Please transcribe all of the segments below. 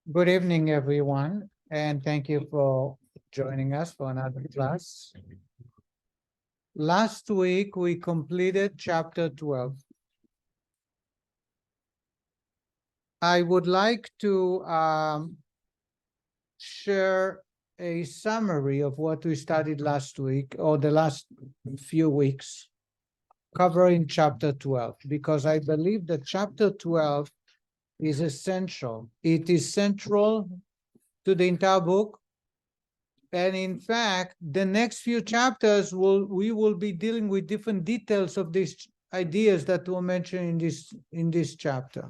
Good evening, everyone, and thank you for joining us for another class. Last week, we completed chapter 12. I would like to share a summary of what we studied last week or the last few weeks, covering chapter 12, because I believe that chapter 12 is essential. It is central to the entire book. And in fact, the next few chapters we will be dealing with different details of these ideas that were mentioned in this chapter.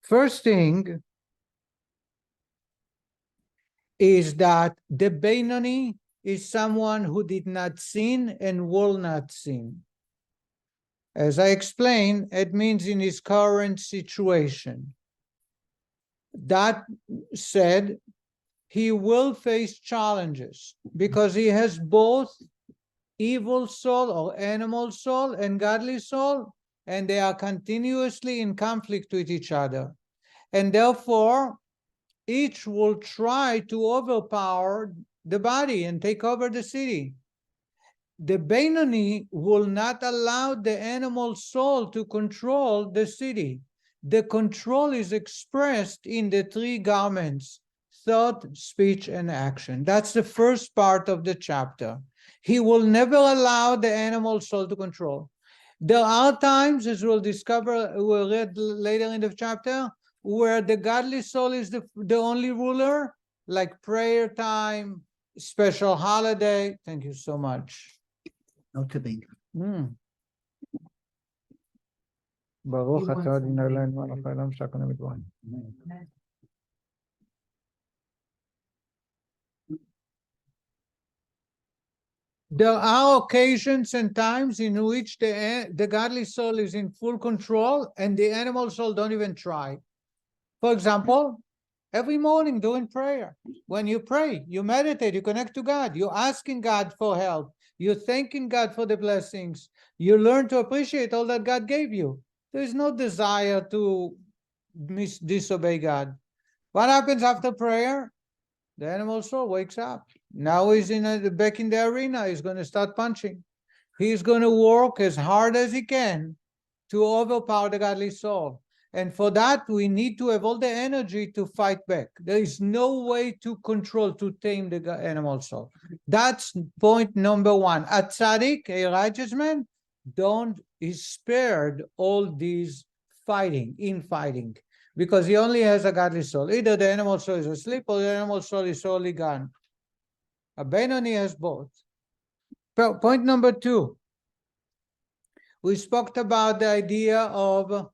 First thing is that the Beinoni is someone who did not sin and will not sin. As I explained, it means in his current situation. That said, he will face challenges because he has both evil soul or animal soul and godly soul, and they are continuously in conflict with each other. And therefore, each will try to overpower the body and take over the city. The Beinoni will not allow the animal soul to control the city. The control is expressed in the three garments: thought, speech, and action. That's the first part of the chapter. He will never allow the animal soul to control. There are times, as we'll discover, we'll read later in the chapter, where the godly soul is the only ruler, like prayer time, special holiday. Thank you so much. Not to be. Baruch atah Adonai Eloheinu melech haolam she'akonu b'dvarim. There are occasions and times in which the godly soul is in full control and the animal soul don't even try. For example, every morning during prayer, when you pray, you meditate, you connect to God, you're asking God for help, you're thanking God for the blessings, you learn to appreciate all that God gave you. There is no desire to disobey God. What happens after prayer? The animal soul wakes up. Now he's back in the arena. He's going to start punching. He's going to work as hard as he can to overpower the godly soul. And for that, we need to have all the energy to fight back. There is no way to control, to tame the animal soul. That's point number one. A tzaddik, a righteous man, is spared all these infighting, because he only has a godly soul. Either the animal soul is asleep or the animal soul is solely gone. A Beinoni has both. Point number two. We spoke about the idea of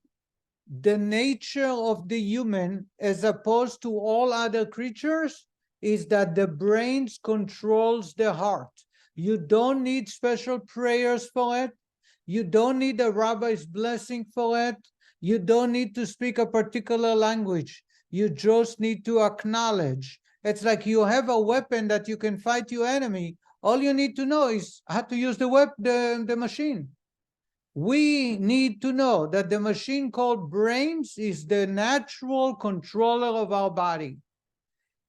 the nature of the human as opposed to all other creatures is that the brain controls the heart. You don't need special prayers for it. You don't need a rabbi's blessing for it. You don't need to speak a particular language. You just need to acknowledge. It's like you have a weapon that you can fight your enemy. All you need to know is how to use the machine. We need to know that the machine called brains is the natural controller of our body.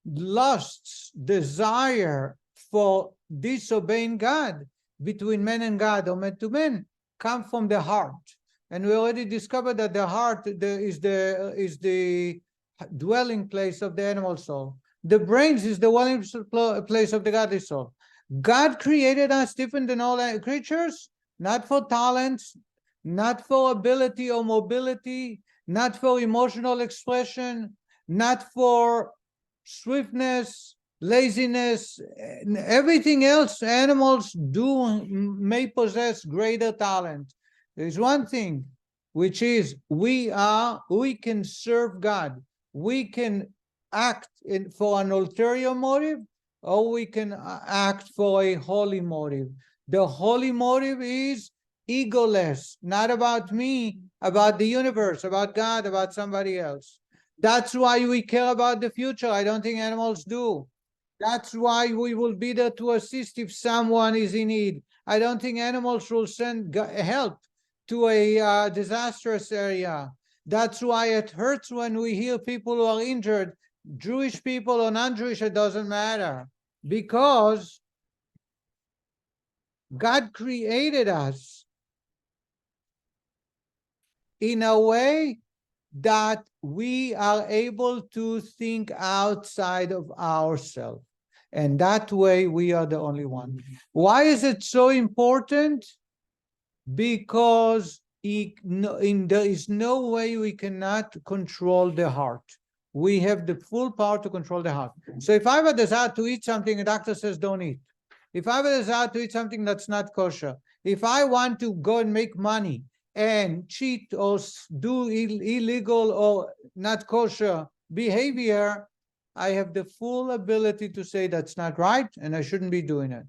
Lusts, desire for disobeying God between man and God or man to man come from the heart. And we already discovered that the heart is the dwelling place of the animal soul. The brains is the dwelling place of the godly soul. God created us different than all creatures, not for talents, not for ability or mobility, not for emotional expression, not for swiftness, laziness, everything else animals may possess greater talent. There's one thing, which is we can serve God. We can act for an ulterior motive, or we can act for a holy motive. The holy motive is egoless, not about me, about the universe, about God, about somebody else. That's why we care about the future. I don't think animals do. That's why we will be there to assist if someone is in need. I don't think animals will send help to a disastrous area. That's why it hurts when we hear people who are injured, Jewish people or non-Jewish, it doesn't matter. Because God created us in a way that we are able to think outside of ourselves. And that way we are the only one. Why is it so important? Because there is no way we cannot control the heart. We have the full power to control the heart. So if I have a desire to eat something, a doctor says don't eat. If I have a desire to eat something that's not kosher, if I want to go and make money and cheat or do illegal or not kosher behavior, I have the full ability to say that's not right and I shouldn't be doing it.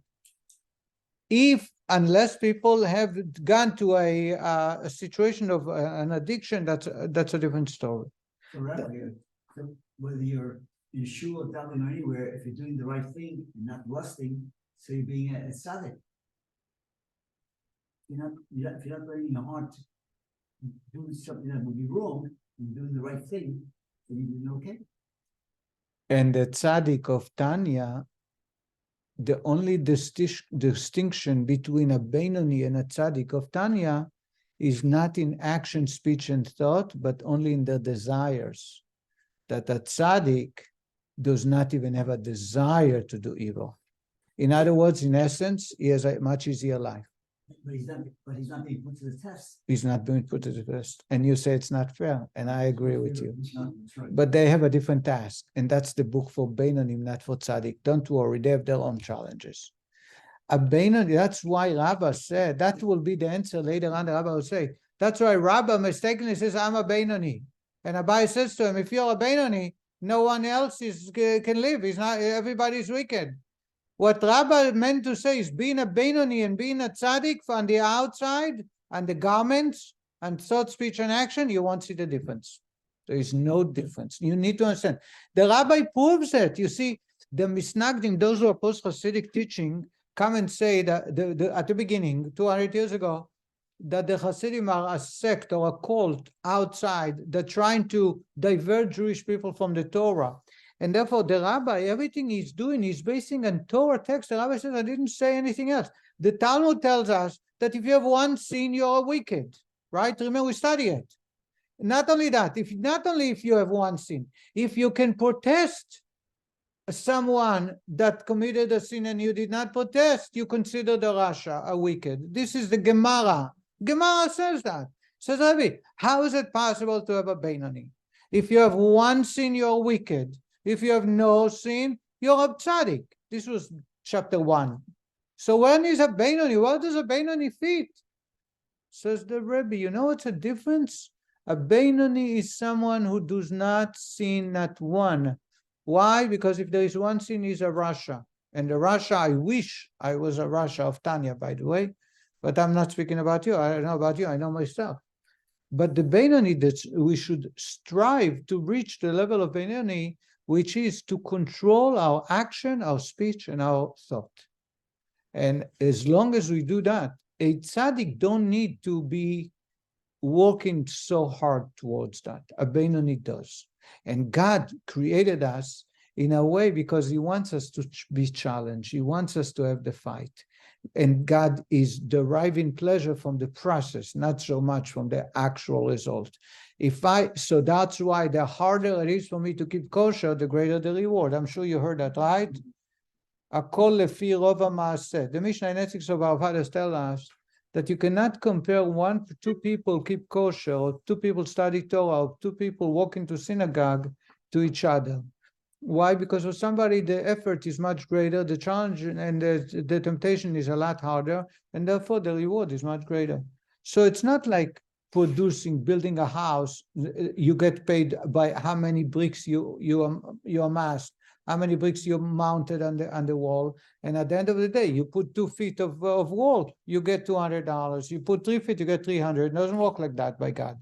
Unless people have gone to a situation of an addiction, that's a different story. So, Rabbi, whether you're in shul or davening or anywhere, if you're doing the right thing and not lusting, so you're being a tzaddik. If you're not letting your heart do something that would be wrong and doing the right thing, then you're doing okay. And the tzaddik of Tanya, the only distinction between a Beinoni and a tzaddik of Tanya is not in action, speech, and thought, but only in the desires. That a tzaddik does not even have a desire to do evil. In other words, in essence, he has a much easier life. But he's not being put to the test. He's not being put to the test. And you say it's not fair, and I agree with you. Right. But they have a different task, and that's the book for Beinonim, not for Tzaddik. Don't worry, they have their own challenges. A Beinoni, that's why Rabbah said, that will be the answer later on. The Rabbah will say, that's why Rabbah mistakenly says, I'm a Beinoni. And Abai says to him, if you're a Beinoni, no one else can live. He's not, everybody's wicked. What Rabbah meant to say is being a Beinoni and being a tzaddik on the outside, and the garments, and thought, speech, and action, you won't see the difference. There is no difference. You need to understand. The Rabbi proves it. You see, the Misnagdim, those who are post-Hasidic teaching, come and say that at the beginning, 200 years ago, that the Hasidim are a sect or a cult outside. They're trying to divert Jewish people from the Torah. And therefore, the rabbi, everything he's doing, he's basing on Torah text. The rabbi says, I didn't say anything else. The Talmud tells us that if you have one sin, you're wicked, right? Remember, we study it. Not only that, not only if you have one sin, if you can protest someone that committed a sin and you did not protest, you consider the Rasha a wicked. This is the Gemara. Gemara says that. Says, Rabbi, how is it possible to have a Beinoni? If you have one sin, you're wicked. If you have no sin, you're a tzaddik. This was chapter 1. So when is a Beinoni? Where does a Beinoni fit? Says the Rebbe, you know what's the difference? A Beinoni is someone who does not sin not one. Why? Because if there is one sin, he's a Rasha. And the Rasha, I wish I was a Rasha of Tanya, by the way. But I'm not speaking about you. I don't know about you. I know myself. But the Beinoni, that we should strive to reach the level of Beinoni, which is to control our action, our speech, and our thought. And as long as we do that, a tzaddik don't need to be working so hard towards that. A Beinoni does. And God created us in a way because he wants us to be challenged. He wants us to have the fight. And God is deriving pleasure from the process, not so much from the actual result. So that's why the harder it is for me to keep kosher, the greater the reward. I'm sure you heard that, right? Akol lefi rov ha'maaseh. The Mishnah in Ethics of our fathers tell us that you cannot compare two people keep kosher, or two people study Torah, or two people walk into synagogue to each other. Why? Because for somebody, the effort is much greater, the challenge and the temptation is a lot harder, and therefore the reward is much greater. So it's not like building a house. You get paid by how many bricks you amassed, how many bricks you mounted on the wall, and at the end of the day, you put 2 feet of wall, you get $200. You put 3 feet, you get $300. It doesn't work like that by God.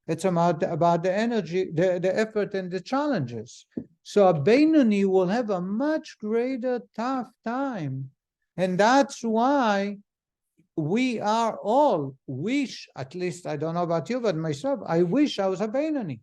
It's about the energy, the effort, and the challenges. So a Beinoni will have a much greater tough time. And that's why we are all wish, at least I don't know about you, but myself, I wish I was a Beinoni.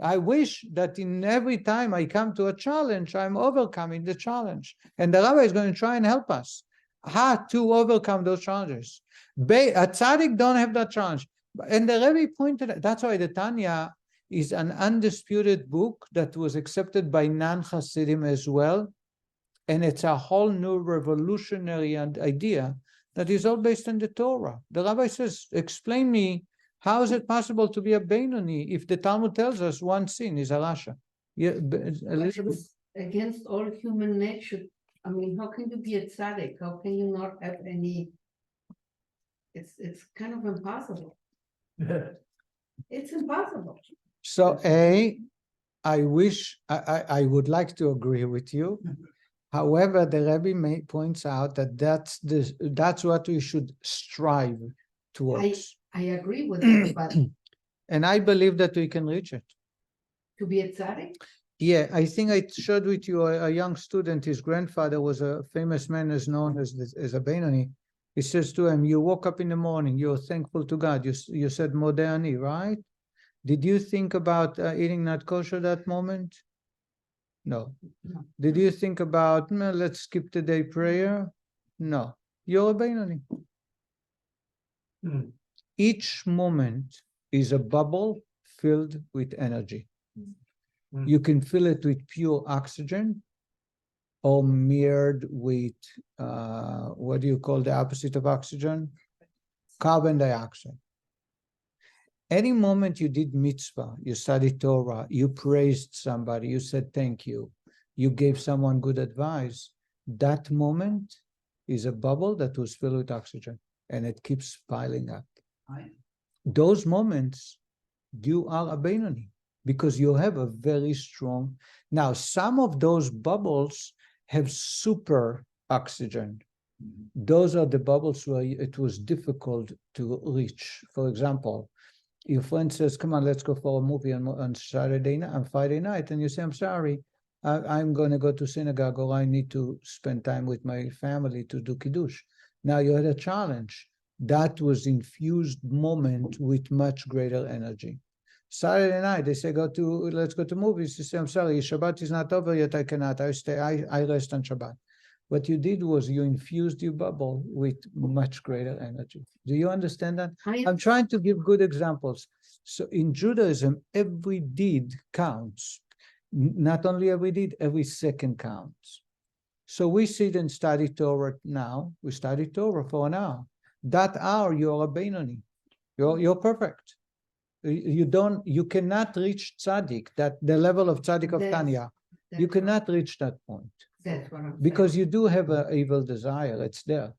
I wish that in every time I come to a challenge, I'm overcoming the challenge. And the Rabbi is going to try and help us how to overcome those challenges. A tzaddik don't have that challenge. And the Rabbi pointed, that's why the Tanya is an undisputed book that was accepted by non-Hasidim as well. And it's a whole new revolutionary idea that is all based on the Torah. The Rabbi says, explain me, how is it possible to be a Beinoni if the Talmud tells us one sin is a Rasha? It's against all human nature. I mean, how can you be a tzaddik? How can you not have any? It's kind of impossible. It's impossible. So, I wish, I would like to agree with you. However, the Rebbe points out that that's what we should strive towards. I agree with that, but And I believe that we can reach it. to be a tzaddik? Yeah, I think I shared with you a young student, his grandfather was a famous man as known as a Beinoni. He says to him, you woke up in the morning, you're thankful to God. You said Modani, right? Did you think about eating not kosher that moment? No. No. Did you think about, let's skip the day prayer? No. You're a Beinoni. Each moment is a bubble filled with energy. You can fill it with pure oxygen or mirrored with, what do you call the opposite of oxygen? Carbon dioxide. Any moment you did mitzvah, you studied Torah, you praised somebody, you said thank you, you gave someone good advice, that moment is a bubble that was filled with oxygen and it keeps piling up. Those moments, you are a Beinoni because you have a very strong. Now, some of those bubbles have super oxygen. Those are the bubbles where it was difficult to reach. For example, your friend says, come on, let's go for a movie on Saturday night, on Friday night. And you say, I'm sorry, I'm going to go to synagogue or I need to spend time with my family to do Kiddush. Now you had a challenge. That was infused moment with much greater energy. Saturday night, they say, let's go to movies. You say, I'm sorry, Shabbat is not over yet. I cannot. I rest on Shabbat. What you did was you infused your bubble with much greater energy. Do you understand that? I'm trying to give good examples. So in Judaism, every deed counts. Not only every deed, every second counts. So we sit and study Torah now. We study Torah for an hour. That hour, you're a Beinoni. You're perfect. You cannot reach tzaddik, that the level of tzaddik of Tanya. You cannot reach that point. That's what I'm Because saying. you do have an evil desire, it's there.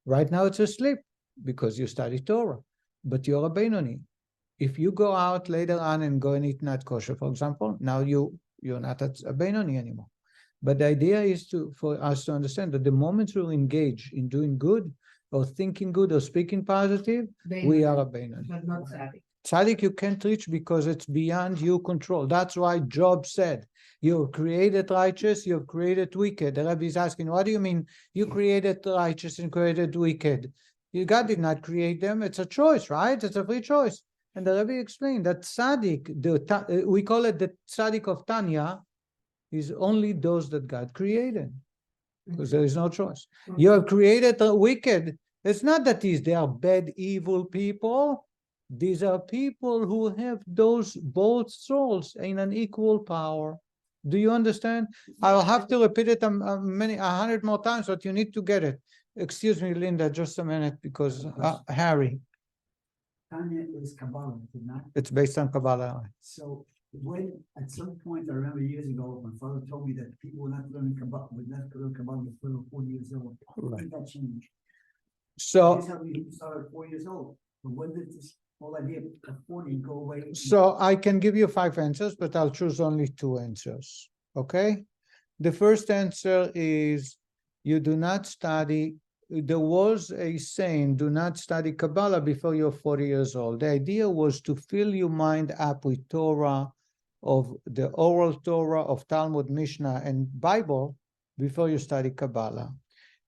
Right now it's asleep because you study Torah, but you're a Beinoni. If you go out later on and go and eat not kosher, for example, now you're not a Beinoni anymore. But the idea is for us to understand that the moment we engage in doing good or thinking good or speaking positive, we are a Beinoni. But not tzaddik. Tzaddik you can't reach because it's beyond your control. That's why Job said, you've created righteous, you've created wicked. The Rabbi is asking, what do you mean you created righteous and created wicked? God did not create them. It's a choice, right? It's a free choice. And the Rabbi explained that tzaddik, we call it the tzaddik of Tanya, is only those that God created. Because there is no choice. You have created a wicked. It's not that they are bad, evil people. These are people who have both souls in an equal power. Do you understand? I'll have to repeat it 100 more times, but you need to get it. Excuse me, Linda, just a minute, because Harry. Tanya is Kabbalah, is it not? It's based on Kabbalah. So when at some point I remember years ago, my father told me that people were not learning Kabbalah, until 4 years old. When did that change? So He told me he started at 4 years old. But when did this whole idea of 40 go away? So I can give you 5 answers, but I'll choose only 2 answers. Okay? The first answer is you do not study. There was a saying, do not study Kabbalah before you're 40 years old. The idea was to fill your mind up with Torah, of the oral Torah, of Talmud, Mishnah, and Bible before you study Kabbalah.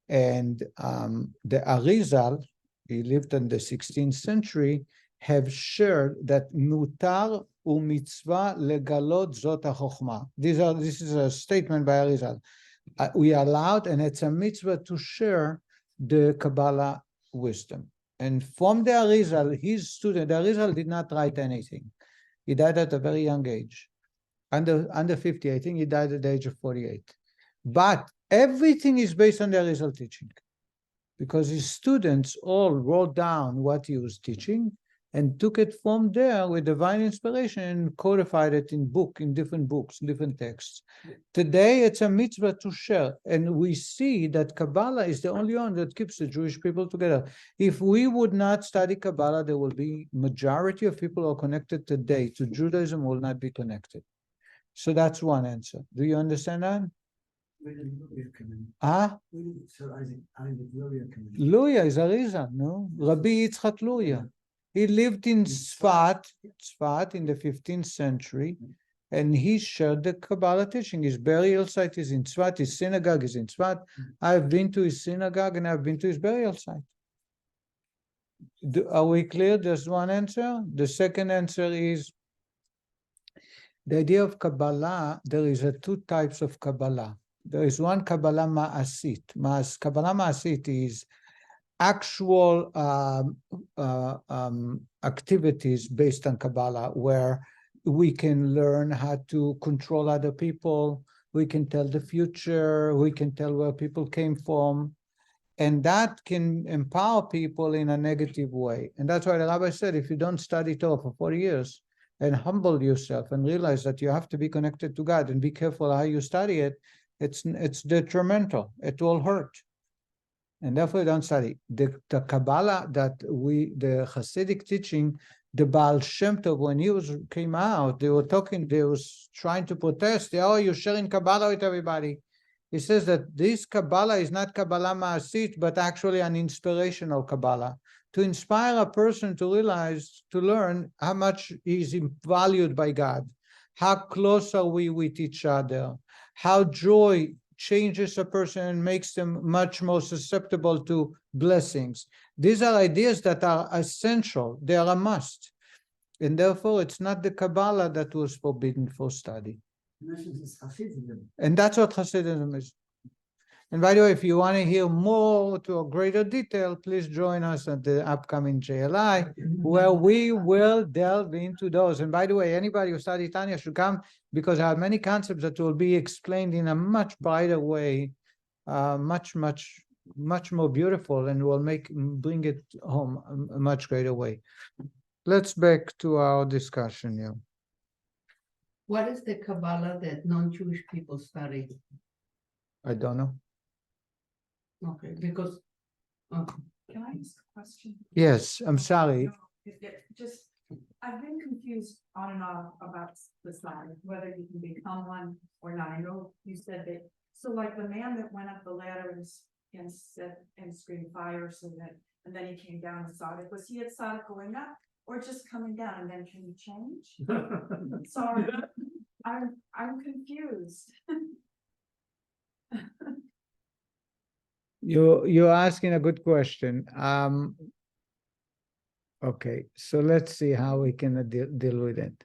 And the Arizal, he lived in the 16th century, have shared that mutar u'mitzvah legalot zot hachokma. This is a statement by Arizal. We are allowed, and it's a mitzvah to share the Kabbalah wisdom. And from the Arizal, his student, the Arizal did not write anything. He died at a very young age, under 50. I think he died at the age of 48. But everything is based on the Arizal teaching, because his students all wrote down what he was teaching and took it from there with divine inspiration and codified it in different books, different texts. Today, it's a mitzvah to share, and we see that Kabbalah is the only one that keeps the Jewish people together. If we would not study Kabbalah, there will be majority of people who are connected today to Judaism will not be connected. So that's one answer. Do you understand that? Where did Luria come in? Ah, Where did Sir Isaac Luria come in? Luria is Arizal, no? Rabbi Yitzchak Luria. He lived in Tzfat in the 15th century, and he shared the Kabbalah teaching. His burial site is in Tzfat, his synagogue is in Tzfat. I've been to his synagogue and I've been to his burial site. Are we clear? There's one answer. The second answer is the idea of Kabbalah. There is two types of Kabbalah. There is one Kabbalah Ma'asit. Kabbalah Ma'asit is actual activities based on Kabbalah, where we can learn how to control other people, we can tell the future, we can tell where people came from, and that can empower people in a negative way. And that's why the rabbi said, if you don't study Torah for 40 years and humble yourself and realize that you have to be connected to God and be careful how you study it, it's detrimental, it will hurt. And therefore, don't study. The Kabbalah the Hasidic teaching, the Baal Shem Tov, when he came out, they was trying to protest. Oh, you're sharing Kabbalah with everybody. He says that this Kabbalah is not Kabbalah Ma'asit, but actually an inspirational Kabbalah, to inspire a person to realize, to learn how much he's valued by God, how close are we with each other, how joy changes a person and makes them much more susceptible to blessings. These are ideas that are essential. They are a must. And therefore, it's not the Kabbalah that was forbidden for study. And that's what Hasidism is. And by the way, if you want to hear more to a greater detail, please join us at the upcoming JLI, where we will delve into those. And by the way, anybody who studies Tanya should come, because there are many concepts that will be explained in a much brighter way, much more beautiful, and will bring it home a much greater way. Let's back to our discussion here. What is the Kabbalah that non-Jewish people study? I don't know. Okay, because, Can I ask a question? Yes, I'm sorry. No, just, I've been confused on and off about this matter, whether you can become one or not. I know you said that, so like the man that went up the ladder and said, and screamed fire, so that, and then he came down and saw it. Was he at saw it going up or just coming down, and then can you change? Sorry, I'm confused. You're asking a good question. Okay, so let's see how we can deal with it.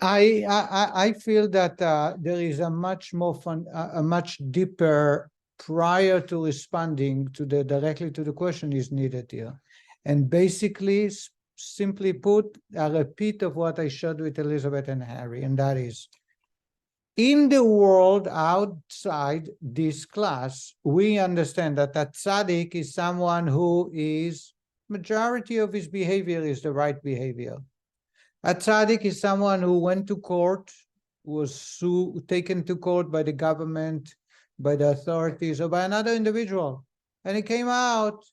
I feel that there is a much more a much deeper prior to responding to directly to the question is needed here, and basically, simply put, a repeat of what I shared with Elizabeth and Harry, and that is, in the world outside this class, we understand that a tzaddik is someone who is, majority of his behavior is the right behavior. A tzaddik is someone who went to court, was taken to court by the government, by the authorities, or by another individual, and he came out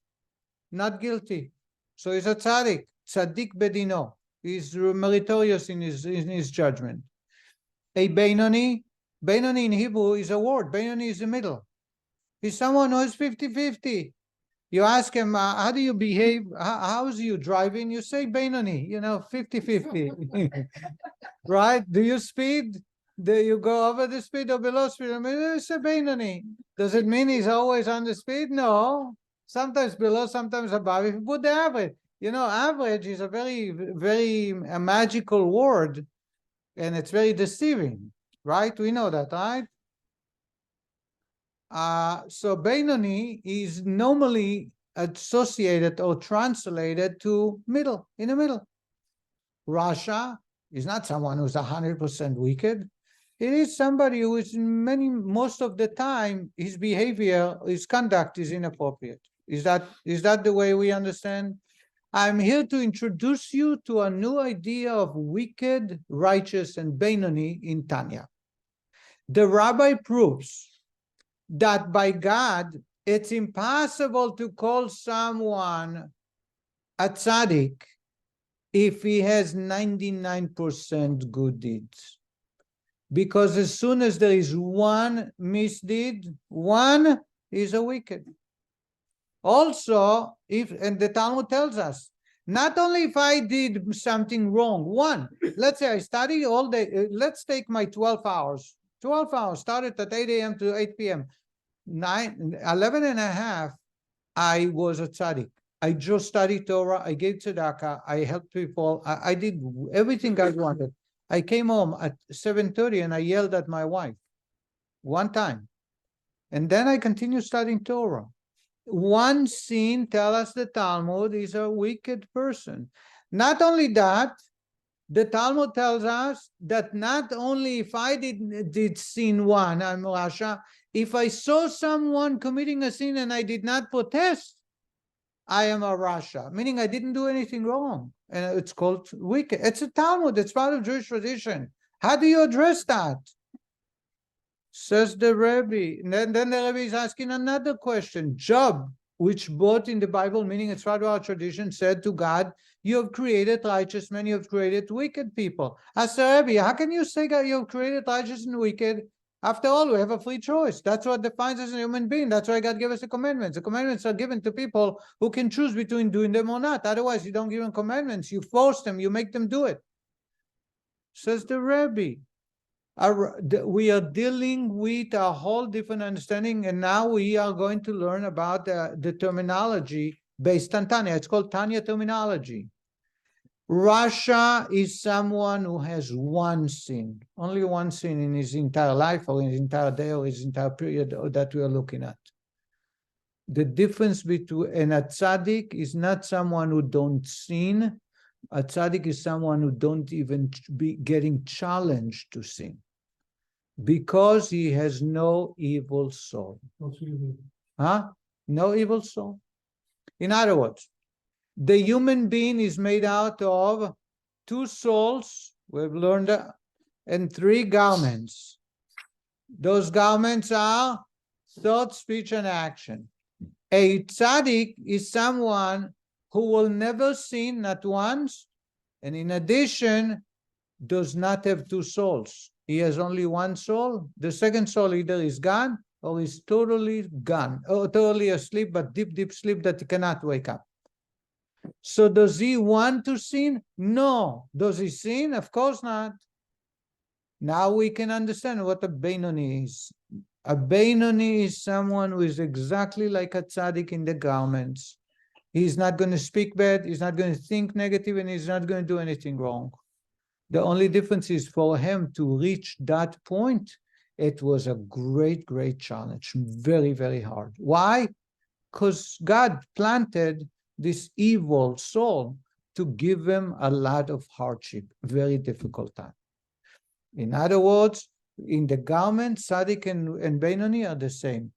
not guilty. So he's a tzaddik, tzaddik bedino. He's meritorious in his judgment. A Beinoni in Hebrew is a word. Beinoni is the middle. He's someone who is 50-50. You ask him, how do you behave? How's you driving? You say Beinoni, 50-50. Right? Do you speed? You go over the speed or below speed? I mean, it's a Beinoni. Does it mean he's always on the speed? No. Sometimes below, sometimes above. If you put the average, average is a very a magical word, and it's very deceiving, right? We know that, right? So Beinoni is normally associated or translated to middle, in the middle. Rasha is not someone who's 100% wicked. It is somebody who is most of the time, his behavior, his conduct is inappropriate. Is that the way we understand? I'm here to introduce you to a new idea of wicked, righteous, and Beinoni in Tanya. The rabbi proves that by God, it's impossible to call someone a tzaddik if he has 99% good deeds. Because as soon as there is one misdeed, one is a wicked. Also, and the Talmud tells us, not only if I did something wrong, one, let's say I study all day, let's take my 12 hours, started at 8 a.m. to 8 p.m. 11 and a half, I was a tzaddik. I just studied Torah, I gave tzedakah, I helped people, I did everything I wanted. I came home at 7:30 and I yelled at my wife one time. And then I continued studying Torah. One sin, tell us the Talmud, is a wicked person. Not only that, the Talmud tells us that not only if I did sin one, I'm Rasha, if I saw someone committing a sin and I did not protest, I am a Rasha, meaning I didn't do anything wrong. And it's called wicked. It's a Talmud, it's part of Jewish tradition. How do you address that? Says the Rebbe. And then the Rebbe is asking another question. Job, which both in the Bible, meaning it's part of our tradition, said to God, you have created righteous men, you have created wicked people. Ask the Rebbe, how can you say that you have created righteous and wicked? After all, we have a free choice. That's what defines us as a human being. That's why God gave us the commandments. The commandments are given to people who can choose between doing them or not. Otherwise, you don't give them commandments. You force them. You make them do it. Says the Rebbe. We are dealing with a whole different understanding, and now we are going to learn about the terminology based on Tanya. It's called Tanya terminology. Rasha is someone who has one sin, only one sin in his entire life or in his entire day or his entire period that we are looking at. The difference between a tzaddik is not someone who don't sin. A tzaddik is someone who don't even be getting challenged to sin because he has no evil soul. No evil soul. In other words, the human being is made out of two souls, we've learned that, and three garments. Those garments are thought, speech, and action. A tzaddik is someone who will never sin, not once, and in addition, does not have two souls. He has only one soul. The second soul either is gone or is totally gone, or totally asleep, but deep sleep that he cannot wake up. So does he want to sin? No. Does he sin? Of course not. Now we can understand what a Beinoni is. A Beinoni is someone who is exactly like a tzaddik in the garments. He's not going to speak bad, he's not going to think negative, and he's not going to do anything wrong. The only difference is for him to reach that point, it was a great challenge. Very, very hard. Why? Because God planted this evil soul to give him a lot of hardship, very difficult time. In other words, in the garment, tzaddik and Beinoni are the same.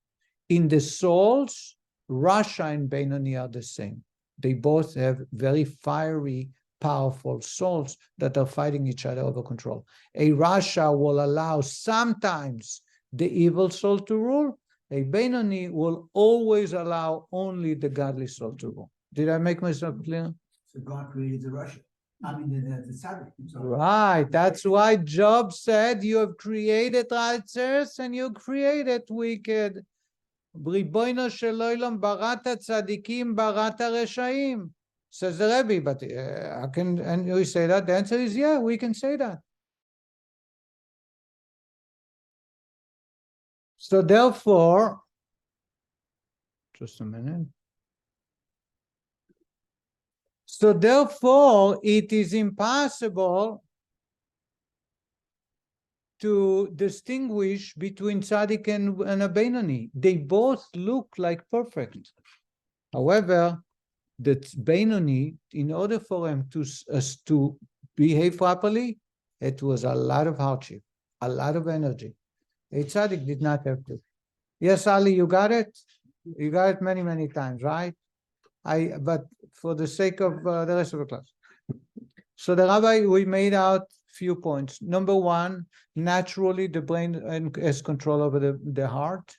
In the souls, Rasha and Beinoni are the same. They both have very fiery, powerful souls that are fighting each other over control. A Rasha will allow sometimes the evil soul to rule. A Beinoni will always allow only the godly soul to rule. Did I make myself clear? So God created the Russia. I mean, the tzaddik. Right. That's why Job said, you have created righteous and you created wicked. Ribono shel olam barata tzadikim barata reshaim. Says the Rebbe, but and we say that? The answer is yeah, we can say that. So therefore, just a minute. So therefore, it is impossible to distinguish between tzaddik and a Beinoni. They both look like perfect. However, the Beinoni, in order for him to behave properly, it was a lot of hardship, a lot of energy. A tzaddik did not have to. Yes, Ali, you got it? You got it many, many times, right? But for the sake of the rest of the class. So the rabbi, we made out few points. Number one, naturally the brain has control over the heart.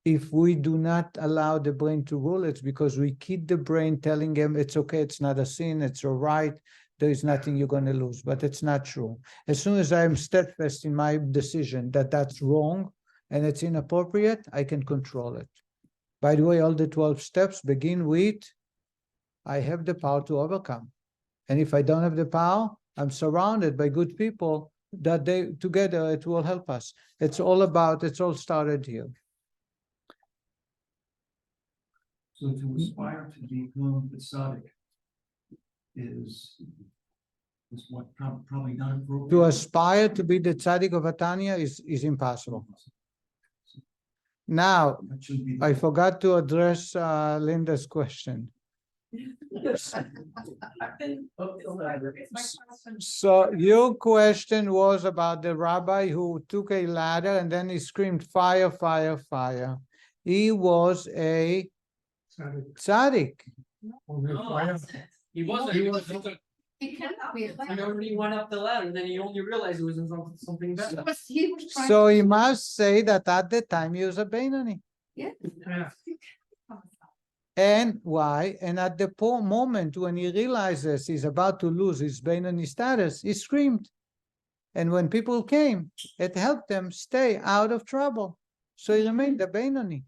If we do not allow the brain to rule, it's because we keep the brain telling him it's okay, it's not a sin, it's all right, there is nothing you're going to lose. But it's not true. As soon as I'm steadfast in my decision that that's wrong and it's inappropriate, I can control it. By the way, all the 12 steps begin with, I have the power to overcome. And if I don't have the power, I'm surrounded by good people that they together it will help us. It's all started here. So to aspire to become a tzaddik is what probably not appropriate. To aspire to be the tzaddik of Tanya is impossible. Now, That should be I forgot to address Linda's question. So your question was about the rabbi who took a ladder and then he screamed, fire, fire, fire. He was a tzaddik. He wasn't. He cannot be. He already went up the ladder, and then he only realized it was in something better. He was trying So to- he must say that at the time he was a Beinoni. Yeah. And why? And at the moment when he realizes he's about to lose his Beinoni status, he screamed. And when people came, it helped them stay out of trouble. So he remained a Beinoni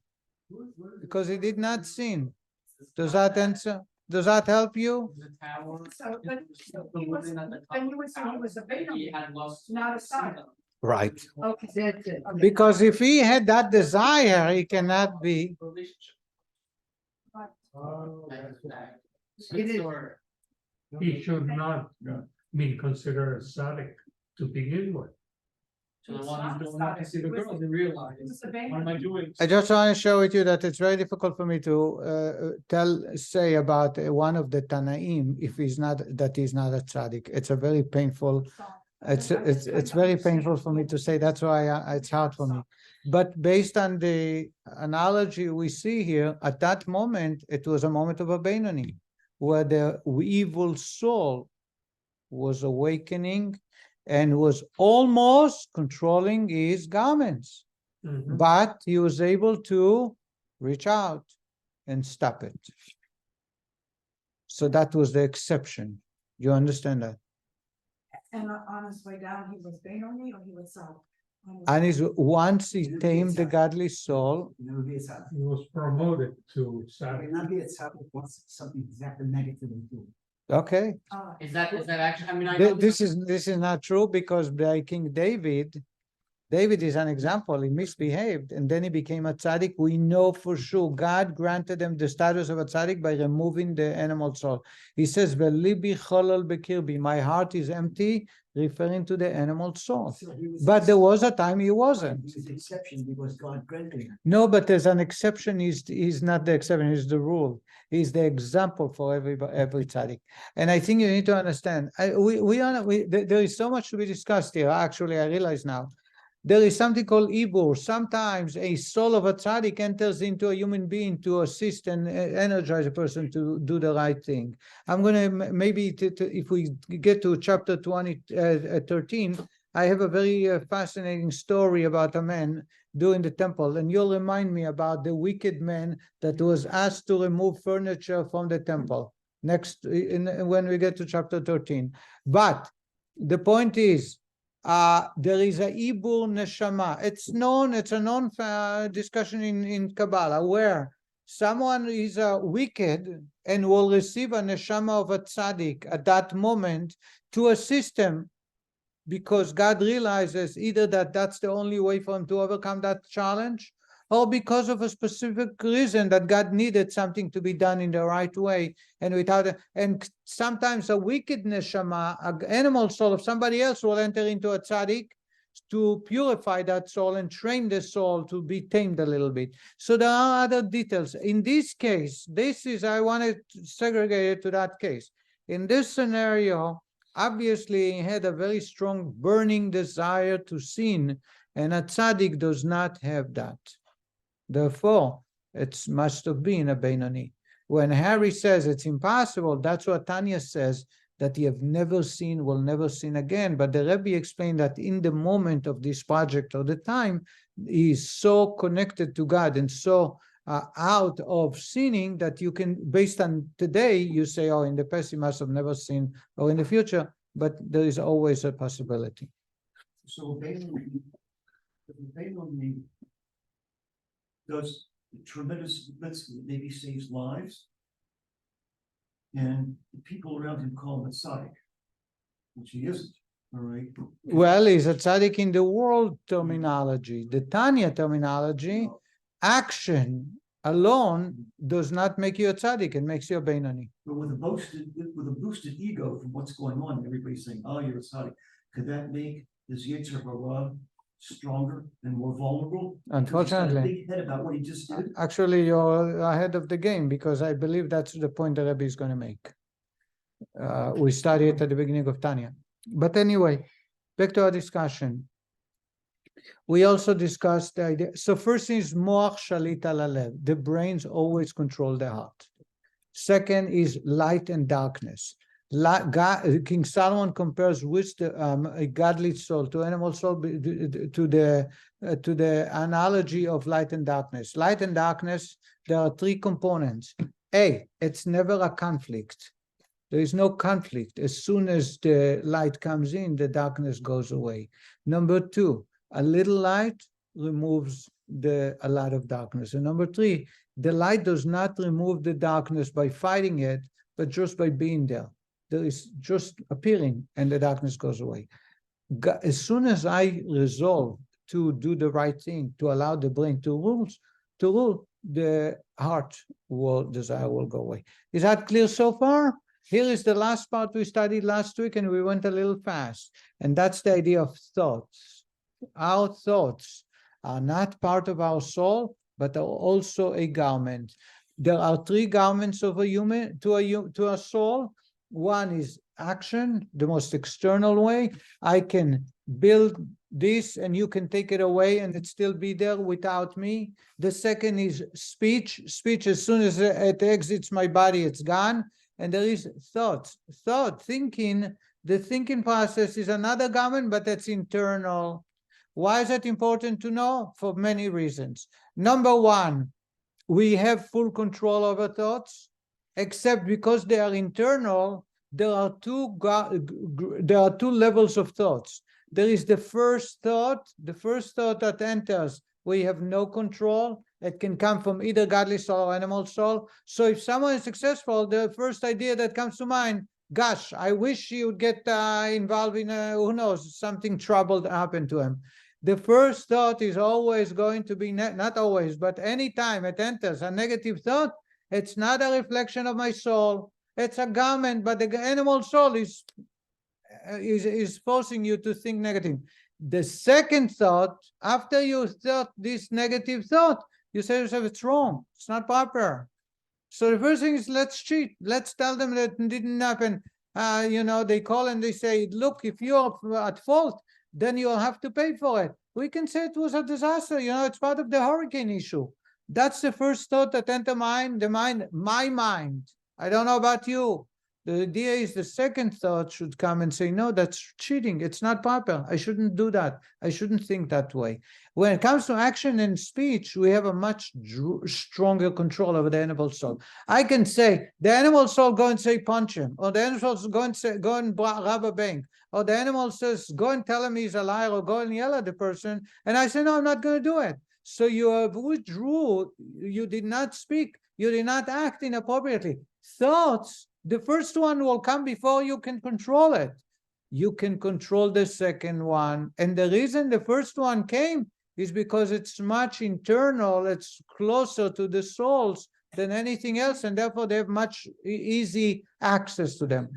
because he did not sin. Does that answer? Does that help you? The tower. So, but he was, and you would say he was a He Beinoni, had lost. not a side. Right. Okay, that's it. Because if he had that desire, he cannot be. Relationship. It is. He should not be considered a tzaddik to begin with. So the one who's going out to see the girls and realize, It's a what am Beinoni. I doing? I just want to share with you that it's very difficult for me to say about one of the Tanaim if he's not a tzaddik. It's a very painful. It's very painful for me to say. That's why it's hard for me. But based on the analogy we see here, at that moment, it was a moment of a Beinoni, where the evil soul was awakening and was almost controlling his garments. But he was able to reach out and stop it. So that was the exception. You understand that? And on his way down, he was Beinoni or he was South? And once he tamed the godly soul, Never be a tzaddik. He was promoted to I tzaddik. mean, not be a tzaddik wants something exactly negative to do. okay. Is that actually, I mean, I know. This is not true because by King David is an example. He misbehaved and then he became a tzaddik. We know for sure God granted him the status of a tzaddik by removing the animal soul. He says, "V'libi cholol bekirbi," my heart is empty, referring to the animal soul. So he was- But there was a time he wasn't. He was the exception because God granted him. No, but there's an exception. He's not the exception. He's the rule. He's the example for every tzaddik. And I think you need to understand. There is so much to be discussed here. Actually, I realize now. There is something called ibur. Sometimes a soul of a tzaddik enters into a human being to assist and energize a person to do the right thing. I'm going to maybe, if we get to chapter 13, I have a very fascinating story about a man doing the temple. And you'll remind me about the wicked man that was asked to remove furniture from the temple when we get to chapter 13. But the point is, there is a ibur neshama. It's a known discussion in Kabbalah where someone is wicked and will receive a neshama of a tzaddik at that moment to assist him, because God realizes either that's the only way for him to overcome that challenge, or because of a specific reason that God needed something to be done in the right way and and sometimes a wicked neshama, an animal soul of somebody else will enter into a tzaddik to purify that soul and train the soul to be tamed a little bit. So there are other details. In this case, I wanted to segregate it to that case. In this scenario, obviously he had a very strong burning desire to sin, and a tzaddik does not have that. Therefore, it must have been a Beinoni. When Harry says it's impossible, that's what Tanya says, that he have never seen, will never sin again. But the Rebbe explained that in the moment of this project or the time, he is so connected to God and so out of sinning that you can, based on today, you say, oh, in the past he must have never sinned, or in the future, but there is always a possibility. So Beinoni does tremendous, let's maybe saves lives. And the people around him call him a tzaddik, which he isn't, all right? Well, he's a tzaddik in the world terminology. The Tanya terminology, action alone does not make you a tzaddik, it makes you a Beinoni. But with a boosted ego from what's going on, everybody's saying, oh, you're a tzaddik. Could that make this Yetzer Hara stronger and more vulnerable? Unfortunately. He's got a big head about what he just did. Actually, you're ahead of the game, because I believe that's the point the Rebbe is going to make. We studied it at the beginning of Tanya. But anyway, back to our discussion. We also discussed the idea. So first thing is moach shalit al halev. The brains always control the heart. Second is light and darkness. King Solomon compares a godly soul to animal soul to the analogy of light and darkness. Light and darkness, there are three components. A, it's never a conflict. There is no conflict. As soon as the light comes in, the darkness goes away. Number two, a little light removes a lot of darkness. And number three, the light does not remove the darkness by fighting it, but just by being there. There is just appearing and the darkness goes away. As soon as I resolve to do the right thing, to allow the brain to rule, the heart desire will go away. Is that clear so far? Here is the last part we studied last week, and we went a little fast. And that's the idea of thoughts. Our thoughts are not part of our soul, but are also a garment. There are three garments of a human to a soul. One is action, the most external way. I can build this and you can take it away and it still be there without me. The second is speech. Speech, as soon as it exits my body, it's gone. And there is thoughts. Thinking. The thinking process is another garment, but that's internal. Why is that important to know? For many reasons. Number one, we have full control over thoughts, except because they are internal, there are two levels of thoughts. There is the first thought that enters, we have no control. It can come from either godly soul or animal soul. So if someone is successful, the first idea that comes to mind, gosh, I wish he would get involved in, who knows, something troubled happened to him. The first thought is always going to be, not always, but anytime it enters a negative thought, it's not a reflection of my soul. It's a garment, but the animal soul is forcing you to think negative. The second thought, after you thought this negative thought, you say to yourself, it's wrong. It's not proper. So the first thing is, let's cheat. Let's tell them that it didn't happen. They call and they say, look, if you're at fault, then you'll have to pay for it. We can say it was a disaster. It's part of the hurricane issue. That's the first thought that enters my mind. I don't know about you. The idea is the second thought should come and say, no, that's cheating. It's not proper. I shouldn't do that. I shouldn't think that way. When it comes to action and speech, we have a much stronger control over the animal soul. I can say, the animal soul, go and say, punch him. Or the animal soul, go and rob a bank. Or the animal says, go and tell him he's a liar, or go and yell at the person. And I say, no, I'm not going to do it. So you have withdrew, you did not speak, you did not act inappropriately. Thoughts, the first one will come before you can control it. You can control the second one. And the reason the first one came is because it's much internal, it's closer to the souls than anything else, and therefore they have much easy access to them.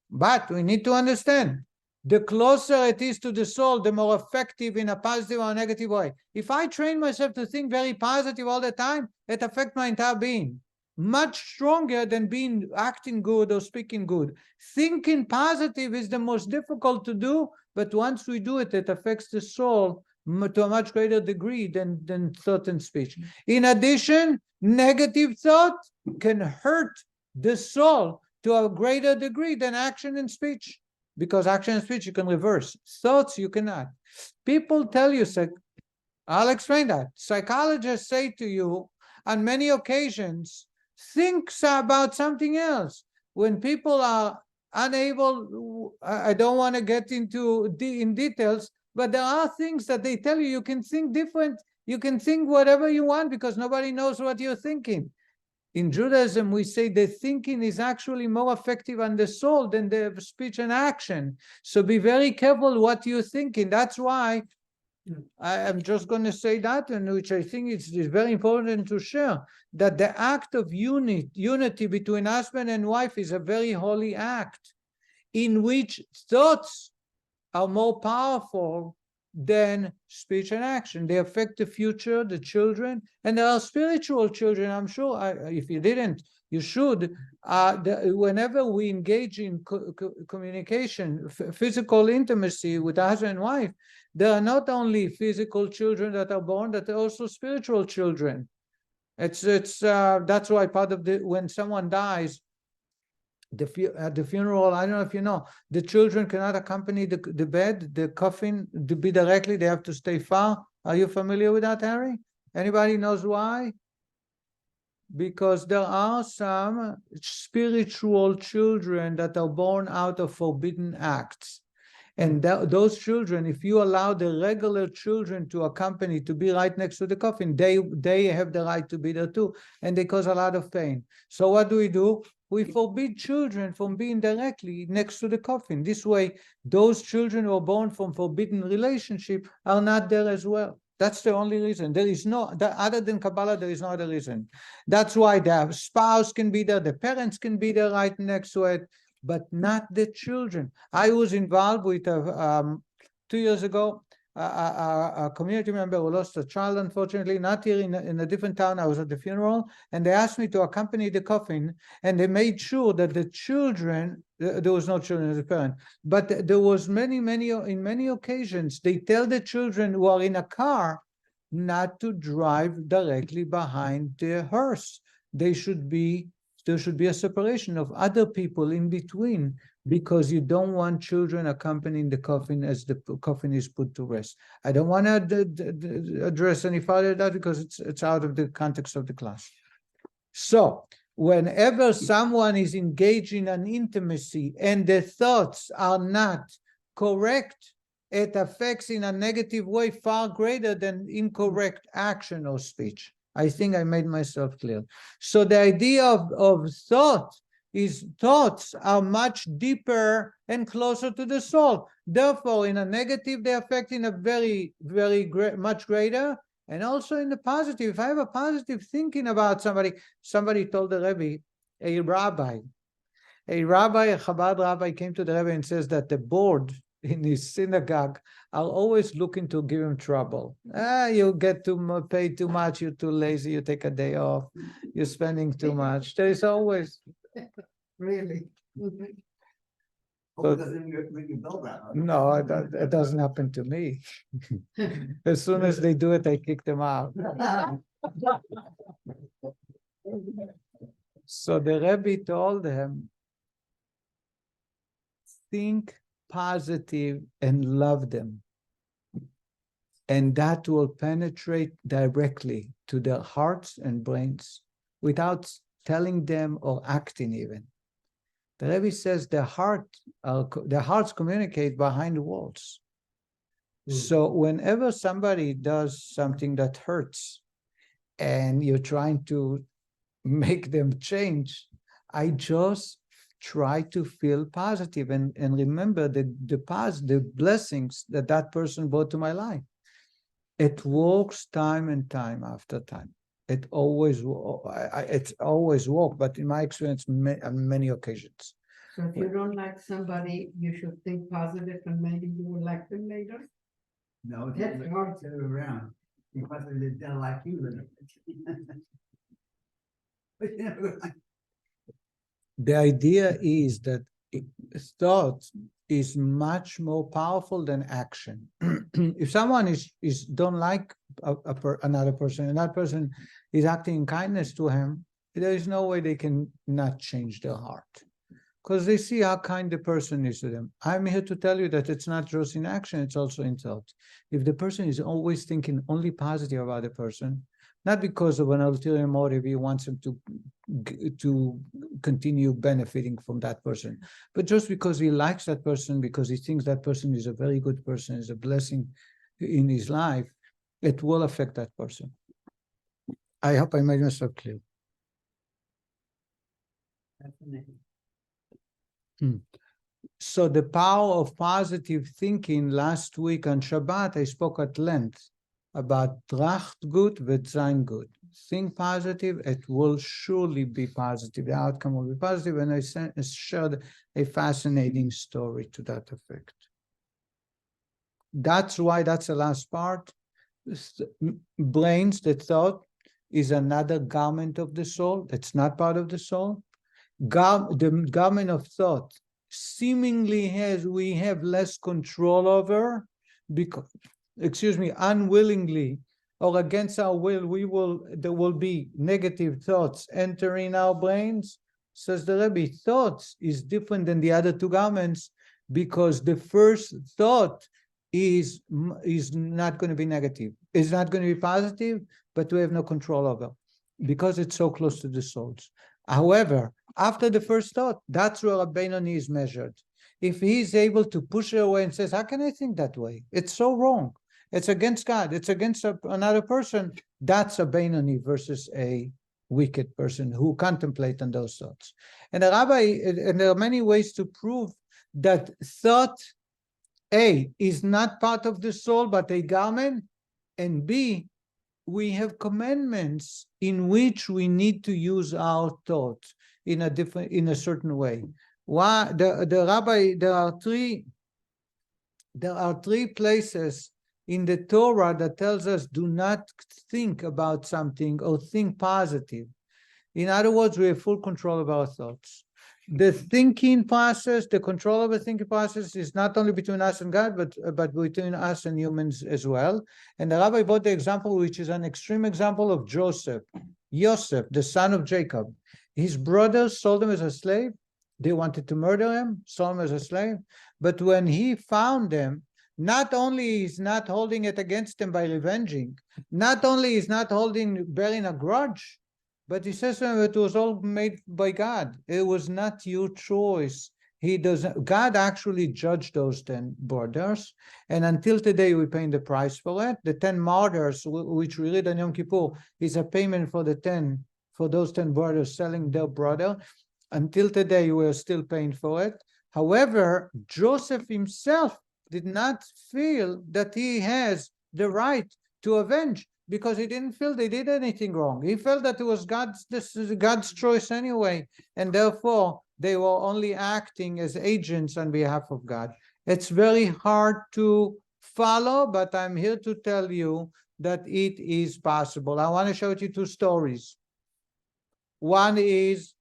But we need to understand, the closer it is to the soul, the more effective in a positive or negative way. If I train myself to think very positive all the time, it affects my entire being. Much stronger than acting good or speaking good. Thinking positive is the most difficult to do, but once we do it, it affects the soul to a much greater degree than thought and speech. In addition, negative thought can hurt the soul to a greater degree than action and speech, because action and speech you can reverse. Thoughts you cannot. People tell you, I'll explain that. Psychologists say to you on many occasions, think about something else. When people are unable, I don't want to get into in details, but there are things that they tell you can think different. You can think whatever you want because nobody knows what you're thinking. In Judaism, we say the thinking is actually more effective on the soul than the speech and action. So be very careful what you're thinking. That's why I am just going to say that, and which I think is very important to share, that the act of unity between husband and wife is a very holy act in which thoughts are more powerful than speech and action. They affect the future, the children, and there are spiritual children. I'm sure if you didn't, you should. Whenever we engage in communication, physical intimacy with husband and wife, there are not only physical children that are born, but there are also spiritual children. That's why part of when someone dies, at the funeral, I don't know if you know, the children cannot accompany the bed, the coffin, to be directly. They have to stay far. Are you familiar with that, Harry? Anybody knows why? Because there are some spiritual children that are born out of forbidden acts. And those children, if you allow the regular children to accompany, to be right next to the coffin, they have the right to be there too, and they cause a lot of pain. So what do? We forbid children from being directly next to the coffin. This way, those children who are born from forbidden relationship are not there as well. That's the only reason. There is no, other than Kabbalah, there is no other reason. That's why the spouse can be there, the parents can be there right next to it, but not the children. I was involved with 2 years ago, a community member who lost a child, unfortunately, not here in a different town. I was at the funeral, and they asked me to accompany the coffin, and they made sure that the children, there was no children as a parent, but there was in many occasions, they tell the children who are in a car not to drive directly behind the hearse. There should be a separation of other people in between, because you don't want children accompanying the coffin as the coffin is put to rest. I don't want to address any further that because it's out of the context of the class. So whenever someone is engaged in an intimacy and the thoughts are not correct, it affects in a negative way far greater than incorrect action or speech. I think I made myself clear. So the idea of thought is thoughts are much deeper and closer to the soul. Therefore, in a negative, they affect in a very, much greater. And also in the positive, if I have a positive thinking about somebody told the Rebbe, a Chabad rabbi came to the Rebbe and says that the board in his synagogue are always looking to give him trouble. You get paid too much, you're too lazy, you take a day off, you're spending too much. There is always... Really? Hope it doesn't ring your bell that hard. No, it doesn't happen to me. As soon as they do it, I kick them out. So the Rebbe told him, think positive and love them. And that will penetrate directly to their hearts and brains without telling them or acting even. The Rebbe says their hearts communicate behind the walls. So whenever somebody does something that hurts and you're trying to make them change, I just try to feel positive and remember the blessings that person brought to my life. It works time and time after time. It's always worked, but in my experience, on many occasions. So if you don't like somebody, you should think positive and maybe you will like them later. No, it's That's hard. the other way around, because they don't like you. But you know, The idea is that thought is much more powerful than action. If someone is don't like another person, and that person is acting in kindness to him, there is no way they can not change their heart, because they see how kind the person is to them. I'm here to tell you that it's not just in action, it's also in thought. If the person is always thinking only positive about the person, not because of an ulterior motive, he wants him to continue benefiting from that person, but just because he likes that person, because he thinks that person is a very good person, is a blessing in his life, it will affect that person. I hope I made myself clear. So the power of positive thinking, last week on Shabbat, I spoke at length about Tracht gut wird sein gut. Think positive, it will surely be positive. The outcome will be positive. And I shared a fascinating story to that effect. That's why that's the last part. Brains, the thought, is another garment of the soul. It's not part of the soul. The garment of thought seemingly we have less control over, because, unwillingly or against our will, there will be negative thoughts entering our brains. Says the Rebbe, thoughts is different than the other two garments, because the first thought is not going to be negative. It's not going to be positive, but we have no control over, because it's so close to the souls. However, after the first thought, that's where a Benoni is measured. If he's able to push it away and says, how can I think that way? It's so wrong. It's against God. It's against another person. That's a Benoni versus a wicked person who contemplate on those thoughts. And the Rabbi, and there are many ways to prove that thought, A, is not part of the soul, but a garment, and B, we have commandments in which we need to use our thought in a certain way. Why the Rabbi, there are three places in the Torah that tells us do not think about something or think positive. In other words, we have full control of our thoughts. The thinking process, the control of the thinking process is not only between us and God, but between us and humans as well. And the Rabbi brought the example, which is an extreme example of Joseph, the son of Jacob. His brothers sold him as a slave. They wanted to murder him, sold him as a slave. But when he found them, not only is not holding it against them by revenging, not only is not bearing a grudge, but he says to them, it was all made by God. It was not your choice. God actually judged those 10 brothers. And until today, we're paying the price for it. The 10 martyrs, which we read on Yom Kippur, is a payment for those 10 brothers selling their brother. Until today, we are still paying for it. However, Joseph himself did not feel that he has the right to avenge, because he didn't feel they did anything wrong. He felt that it was God's choice anyway, and therefore they were only acting as agents on behalf of God. It's very hard to follow, but I'm here to tell you that it is possible. I want to show you two stories. One is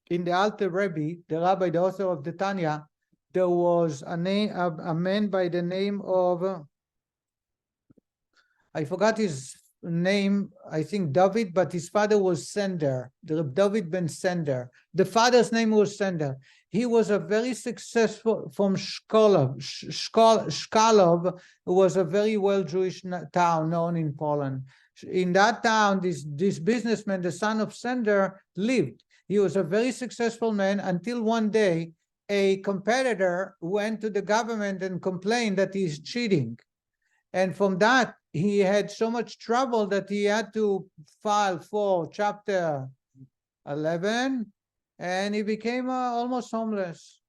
in the Alter Rebbe, the Rabbi, the author of the Tanya. There was a man by the name of, I forgot his name, I think David, but his father was Sender, the David ben Sender. The father's name was Sender. He was a very successful, from Shkolov. Shkolov was a very well Jewish town known in Poland. In that town, this businessman, the son of Sender, lived. He was a very successful man until one day, a competitor went to the government and complained that he's cheating. And from that, he had so much trouble that he had to file for Chapter 11, and he became almost homeless.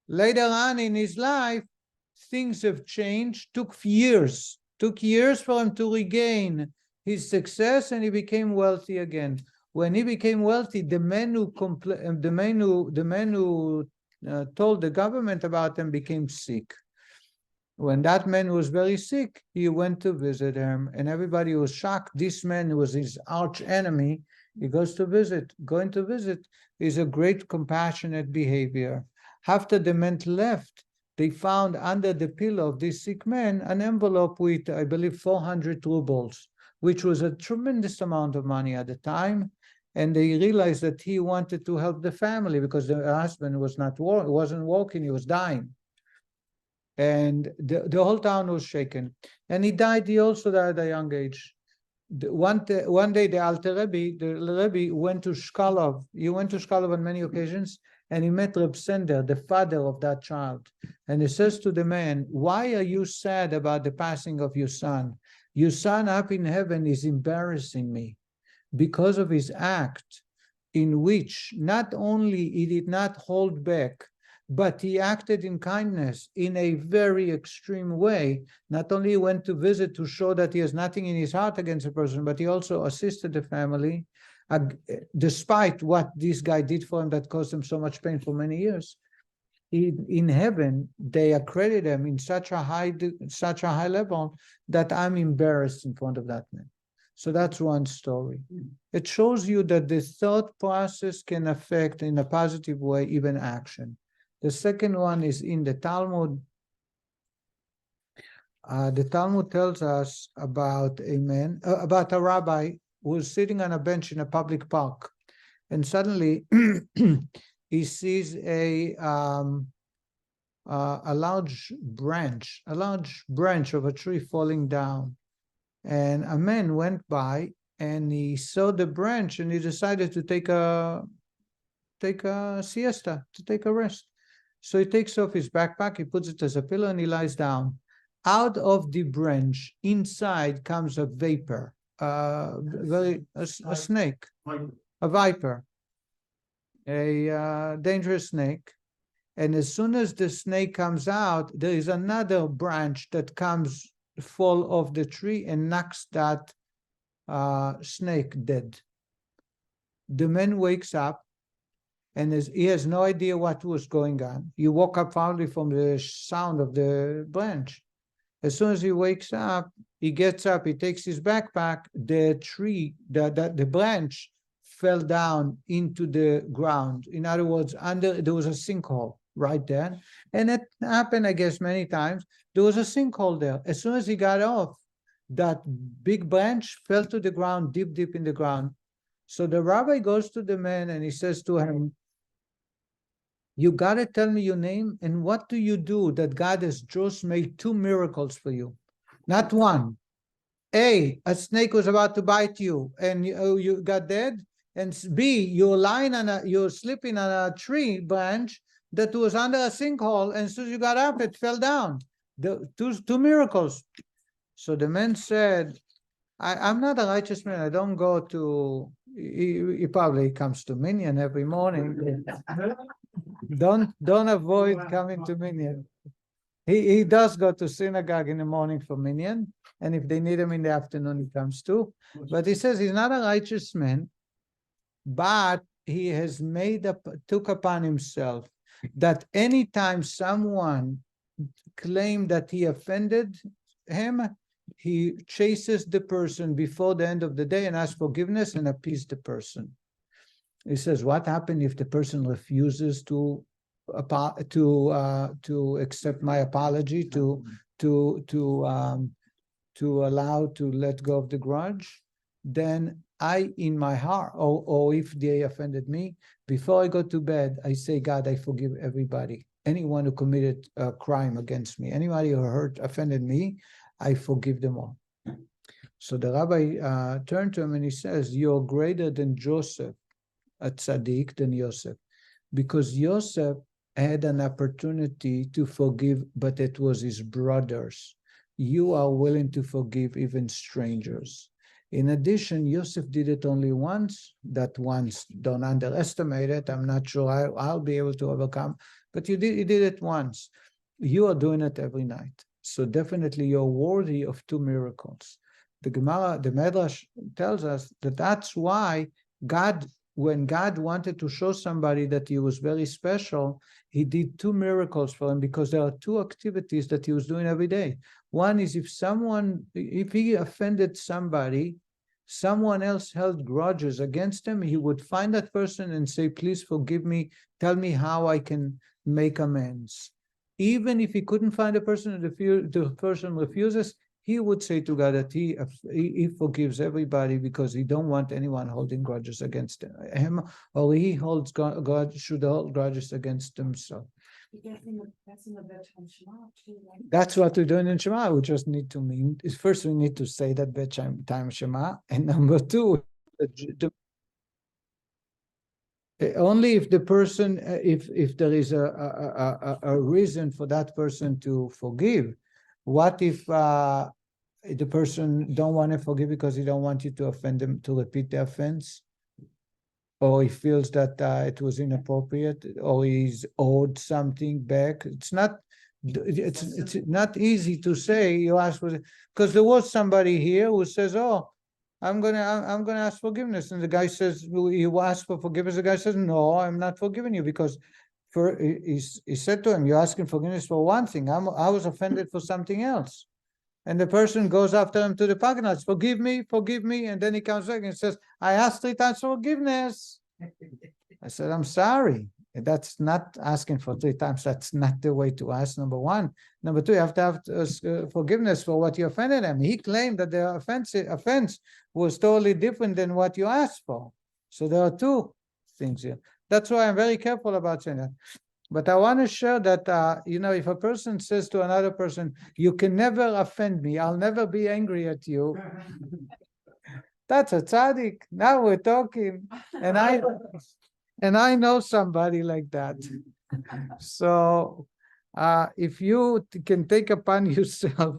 Later on in his life, things have changed. Took years Took years for him to regain his success, and he became wealthy again. When he became wealthy, the man who told the government about him became sick. When that man was very sick, he went to visit him, and everybody was shocked. This man was his arch enemy. He goes to visit. Going to visit is a great compassionate behavior. After the man left, they found under the pillow of this sick man an envelope with, I believe, 400 rubles, which was a tremendous amount of money at the time. And they realized that he wanted to help the family because the husband wasn't working, he was dying. And the whole town was shaken. And he also died at a young age. One day, the Alter Rebbe, the Rebbe went to Shkalov. He went to Shkalov on many occasions, and he met Reb Sender, the father of that child. And he says to the man, "Why are you sad about the passing of your son? Your son up in heaven is embarrassing me because of his act in which not only he did not hold back, but he acted in kindness in a very extreme way. Not only he went to visit to show that he has nothing in his heart against a person, but he also assisted the family, despite what this guy did for him that caused him so much pain for many years. In heaven, they accredit him in such a high level that I'm embarrassed in front of that man." So that's one story. It shows you that the thought process can affect in a positive way even action. The second one is in the Talmud. The Talmud tells us about about a rabbi who was sitting on a bench in a public park, and suddenly he sees a large branch of a tree falling down, and a man went by and he saw the branch and he decided to take a siesta, to take a rest. So he takes off his backpack, he puts it as a pillow, and he lies down. Out of the branch, inside comes a vapor, a snake, a viper, a dangerous snake. And as soon as the snake comes out, there is another branch that comes fall off the tree and knocks that snake dead. The man wakes up, and he has no idea what was going on. He woke up probably from the sound of the branch. As soon as he wakes up, he gets up, he takes his backpack, the tree, the branch fell down into the ground. In other words, there was a sinkhole right there. And it happened, I guess, many times. There was a sinkhole there. As soon as he got off, that big branch fell to the ground, deep in the ground. So the rabbi goes to the man and he says to him, "You got to tell me your name, and what do you do that God has just made 2 miracles for you? Not one. A snake was about to bite you and you got dead. And B, you're sleeping on a tree branch that was under a sinkhole, and as soon as you got up, it fell down. The two miracles." So the man said, I'm not a righteous man. I don't go to, he probably comes to Minyan every morning. Don't avoid coming to Minyan. He does go to synagogue in the morning for Minyan, and if they need him in the afternoon, he comes too. But he says he's not a righteous man, but he has took upon himself that anytime someone claimed that he offended him, he chases the person before the end of the day and asks forgiveness and appease the person. He says, what happened if the person refuses to accept my apology, to allow to let go of the grudge? Then I, in my heart, or if they offended me, before I go to bed, I say, God, I forgive everybody. Anyone who committed a crime against me, anybody who offended me, I forgive them all. So the rabbi turned to him and he says, you're greater than Joseph, a tzaddik, than Yosef, because Yosef had an opportunity to forgive, but it was his brothers. You are willing to forgive even strangers. In addition, Yosef did it only once. That once, don't underestimate it. I'm not sure I'll be able to overcome, but he did it once. You are doing it every night. So definitely you're worthy of 2 miracles. The Gemara, the Medrash tells us that that's why God, when God wanted to show somebody that he was very special, he did 2 miracles for him, because there are 2 activities that he was doing every day. One is if he offended somebody, someone else held grudges against him, he would find that person and say, please forgive me, tell me how I can make amends. Even if he couldn't find a person and the person refuses, he would say to God that he forgives everybody because he don't want anyone holding grudges against him, or he holds should hold grudges against himself. That's in the Bet Shema too, right? That's what we're doing in Shema. We just need to mean is first we need to say that bedtime Shema, and number 2, only if the person, if there is a reason for that person to forgive. What if the person don't want to forgive because he don't want you to offend them, to repeat the offense, or he feels that it was inappropriate, or he's owed something back? It's not not easy to say you ask for, because there was somebody here who says, oh, I'm gonna ask forgiveness, and the guy says, you ask for forgiveness. The guy says, no, I'm not forgiving you, because he said to him, you're asking forgiveness for one thing, I was offended for something else. And the person goes after him to the parking lot, forgive me, and then he comes back and says, I asked 3 times for forgiveness. I said, I'm sorry. That's not asking for 3 times. That's not the way to ask, number 1. Number 2, you have to have forgiveness for what you offended him. He claimed that the offense was totally different than what you asked for. So there are 2 things here. That's why I'm very careful about saying that. But I want to share that, if a person says to another person, you can never offend me, I'll never be angry at you, that's a tzaddik. Now we're talking. And I know somebody like that. So if you can take upon yourself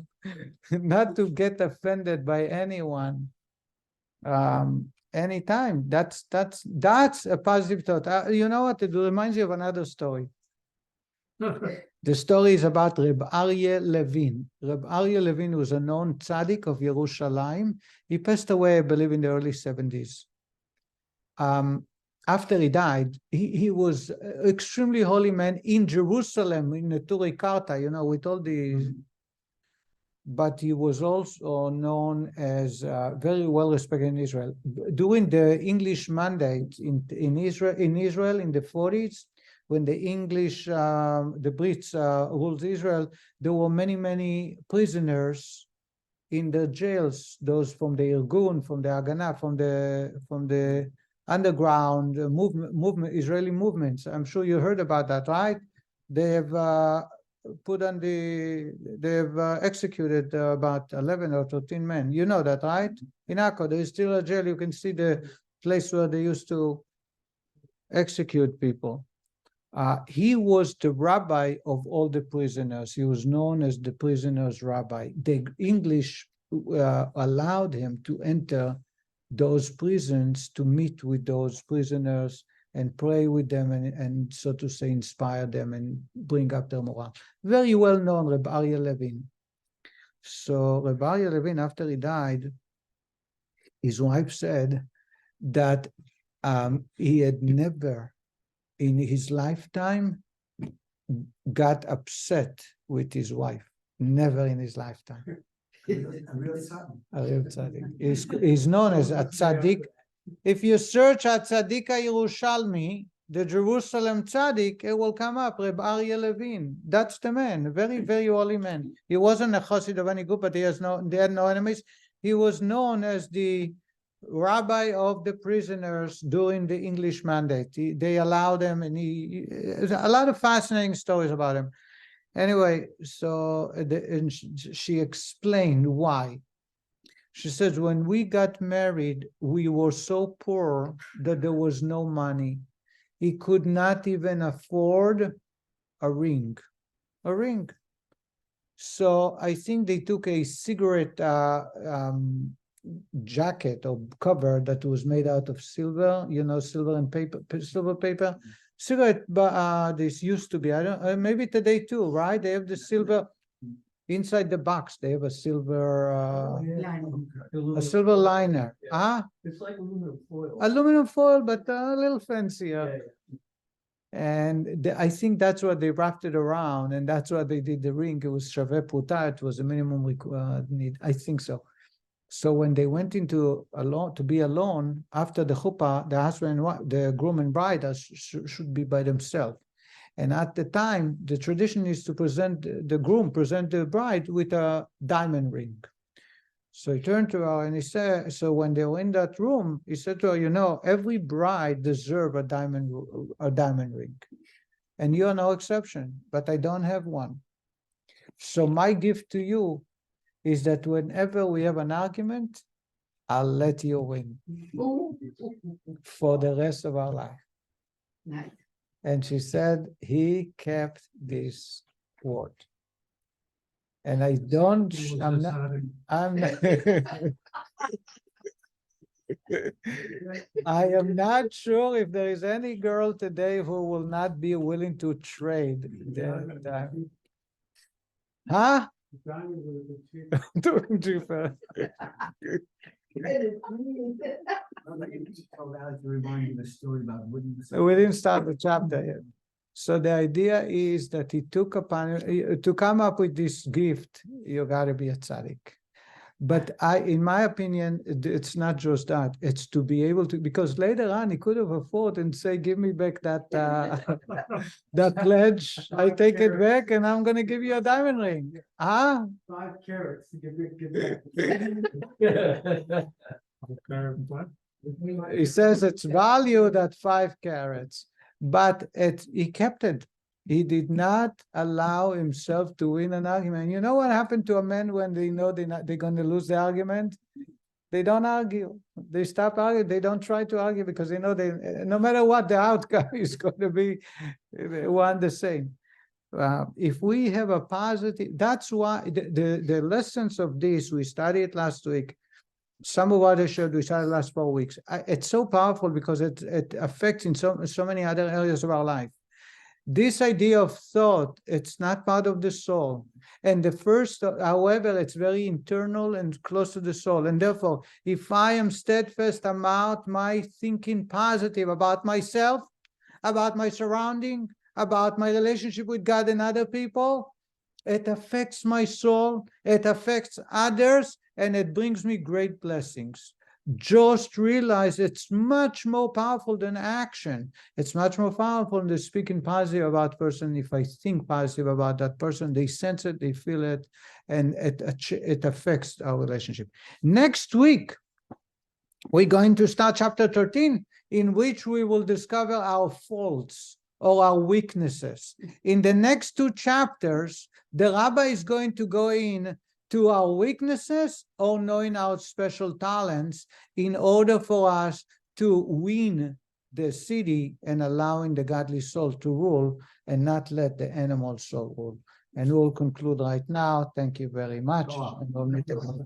not to get offended by anyone, anytime, that's a positive thought. You know what? It reminds you of another story. The story is about Reb Aryeh Levin. Reb Aryeh Levin was a known tzaddik of Yerushalayim. He passed away, I believe, in the early 70s. After he died, he was an extremely holy man in Jerusalem, in the Turei Karta, with all the... But he was also known as very well respected in Israel. During the English mandate in Israel in the 40s, when the English, the Brits ruled Israel, there were many prisoners in the jails, those from the Irgun, from the Haganah, from the underground movement, Israeli movements. I'm sure you heard about that, right? They have executed about 11 or 13 men. You know that, right? In Akko, there is still a jail. You can see the place where they used to execute people. He was the rabbi of all the prisoners. He was known as the prisoners' rabbi. The English allowed him to enter those prisons to meet with those prisoners and pray with them and so to say inspire them and bring up their morale. Very well known, Rabbi Aryeh Levin. So Rabbi Aryeh Levin, after he died, his wife said that he had never in his lifetime got upset with his wife. Never in his lifetime. A real tzaddik. He's known as a tzaddik. If you search at Tzaddik Yerushalmi, the Jerusalem tzaddik, it will come up, Reb Aryeh Levin. That's the man, very, very holy man. He wasn't a chassid of any group, but they had no enemies. He was known as the rabbi of the prisoners during the English mandate. They allowed him, and a lot of fascinating stories about him. Anyway, so she explained why. She says, when we got married, we were so poor that there was no money. He could not even afford a ring. So I think they took a cigarette jacket or cover that was made out of silver, silver and paper. Cigarette, this used to be, I don't maybe today too, right? They have the silver. Inside the box, they have a silver, Line. a silver liner. It's like aluminum foil. Aluminum foil, but a little fancier. And I think that's what they wrapped it around, and that's what they did the ring. It was shaveh pruta. It was a minimum need. I think so. So when they went into alone to be alone after the chuppah, the husband and wife, the groom and bride should be by themselves. And at the time, the tradition is to present the bride with a diamond ring. So he turned to her and he said, so when they were in that room, he said to her, you know, every bride deserves a diamond ring. And you're no exception, but I don't have one. So my gift to you is that whenever we have an argument, I'll let you win for the rest of our life. Nice. And she said, he kept this word. And I don't, I'm not, I am not sure if there is any girl today who will not be willing to trade. Huh? Doing too fast. We didn't start the chapter yet. So the idea is that he took upon to come up with this gift, you gotta be a tzaddik. But in my opinion, it's not just that. It's to be able to, because later on he could have afforded and say, give me back that that pledge. I take it back and I'm gonna give you a diamond ring. 5 carats to give He says it's valued at 5 carats, but he kept it. He did not allow himself to win an argument. You know what happened to a man when they know they're going to lose the argument? They don't argue. They stop arguing. They don't try to argue because they know no matter what the outcome is going to be one the same. If we have a positive, that's why the lessons of this, we studied last week. Some of what I showed, we studied last 4 weeks. It's so powerful because it affects in so many other areas of our life. This idea of thought, it's not part of the soul. And the first, however, it's very internal and close to the soul. And therefore, if I am steadfast about my thinking positive about myself, about my surrounding, about my relationship with God and other people, it affects my soul, it affects others, and it brings me great blessings. Just realize it's much more powerful than action. It's much more powerful than speaking positive about person. If I think positive about that person, they sense it, they feel it, and it affects our relationship. Next week, we're going to start chapter 13, in which we will discover our faults or our weaknesses. In the next 2 chapters, the rabbi is going to go in to our weaknesses or knowing our special talents in order for us to win the city and allowing the godly soul to rule and not let the animal soul rule. And we'll conclude right now. Thank you very much. And we'll meet again.